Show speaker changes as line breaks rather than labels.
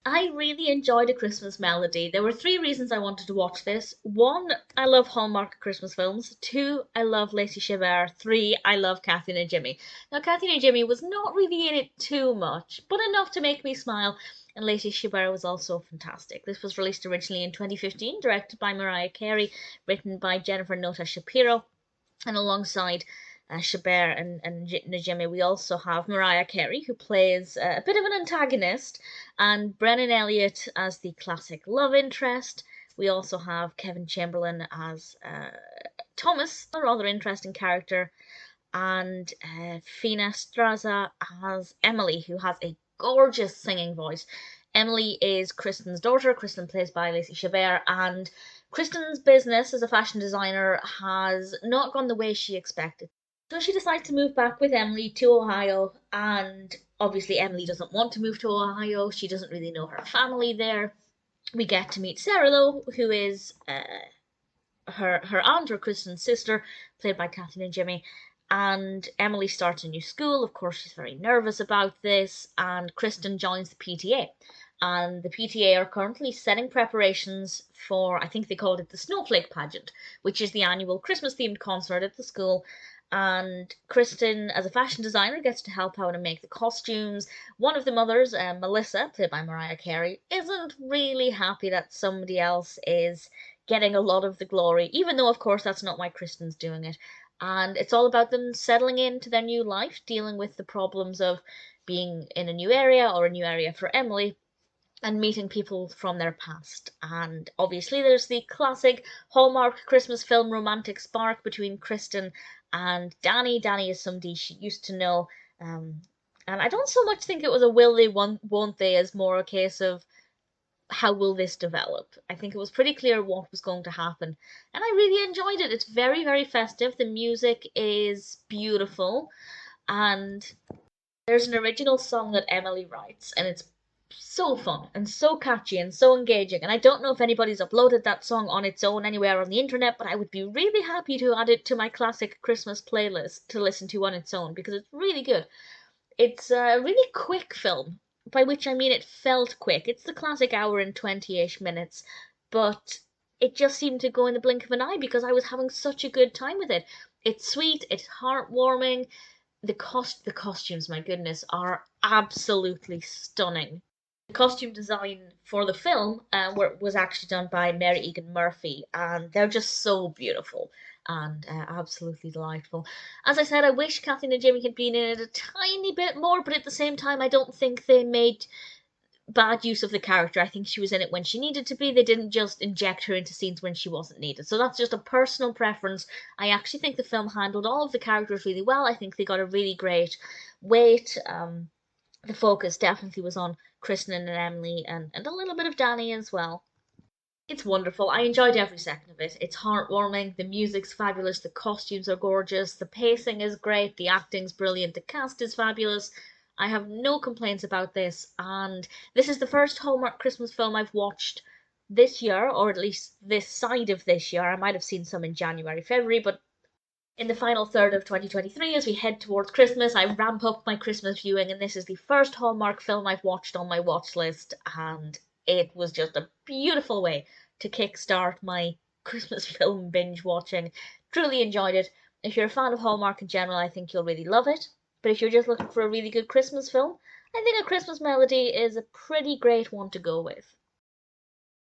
I really enjoyed A Christmas Melody. There were three reasons I wanted to watch this. One, I love Hallmark Christmas films. Two, I love Lacey Chabert. Three, I love Kathy Najimy. Now, Kathy Najimy was not really in it too much, but enough to make me smile. And Lacey Chabert was also fantastic. This was released originally in 2015, directed by Mariah Carey, written by Jennifer Nota Shapiro, and alongside Chabert and Najimy, we also have Mariah Carey, who plays a bit of an antagonist, and Brennan Elliott as the classic love interest. We also have Kevin Chamberlin as Thomas, a rather interesting character, and Fina Strazza as Emily, who has a gorgeous singing voice. Emily is Kristin's daughter. Kristin plays by Lacey Chabert, and Kristin's business as a fashion designer has not gone the way she expected. So she decides to move back with Emily to Ohio, and obviously Emily doesn't want to move to Ohio. She doesn't really know her family there. We get to meet Sarah, though, who is her aunt or Kristin's sister, played by Kathy Najimy. And Emily starts a new school. Of course, she's very nervous about this, and Kristin joins the PTA. And the PTA are currently setting preparations for, I think they called it the Snowflake Pageant, which is the annual Christmas themed concert at the school. And Kristin, as a fashion designer, gets to help out and make the costumes. One of the mothers, Melissa, played by Mariah Carey, isn't really happy that somebody else is getting a lot of the glory, even though, of course, that's not why Kristin's doing it. And it's all about them settling into their new life, dealing with the problems of being in a new area, or a new area for Emily, and meeting people from their past. And obviously, there's the classic Hallmark Christmas film romantic spark between Kristin and Danny. Danny is somebody she used to know, and I don't so much think it was a will they, won't they, as more a case of how will this develop? I think it was pretty clear what was going to happen, and I really enjoyed it. It's very, very festive. The music is beautiful, and there's an original song that Emily writes, and it's so fun and so catchy and so engaging. And I don't know if anybody's uploaded that song on its own anywhere on the internet, but I would be really happy to add it to my classic Christmas playlist to listen to on its own because it's really good. It's a really quick film, by which I mean it felt quick. It's the classic hour and 20-ish minutes, but it just seemed to go in the blink of an eye because I was having such a good time with it. It's sweet, it's heartwarming. The costumes, my goodness, are absolutely stunning. The costume design for the film was actually done by Mary Egan Murphy, and they're just so beautiful and absolutely delightful. As I said, I wish Kathy and Jimmy had been in it a tiny bit more, but at the same time, I don't think they made bad use of the character. I think she was in it when she needed to be. They didn't just inject her into scenes when she wasn't needed. So that's just a personal preference. I actually think the film handled all of the characters really well. I think they got a really great weight. The focus definitely was on Kristin and Emily, and a little bit of Danny as well. It's wonderful. I enjoyed every second of it. It's heartwarming, the music's fabulous, the costumes are gorgeous, the pacing is great, the acting's brilliant, the cast is fabulous. I have no complaints about this, and this is the first Hallmark Christmas film I've watched this year, or at least this side of this year. I might have seen some in January, February, but in the final third of 2023, as we head towards Christmas, I ramp up my Christmas viewing, and this is the first Hallmark film I've watched on my watch list, and it was just a beautiful way to kickstart my Christmas film binge watching. Truly enjoyed it. If you're a fan of Hallmark in general, I think you'll really love it. But if you're just looking for a really good Christmas film, I think A Christmas Melody is a pretty great one to go with.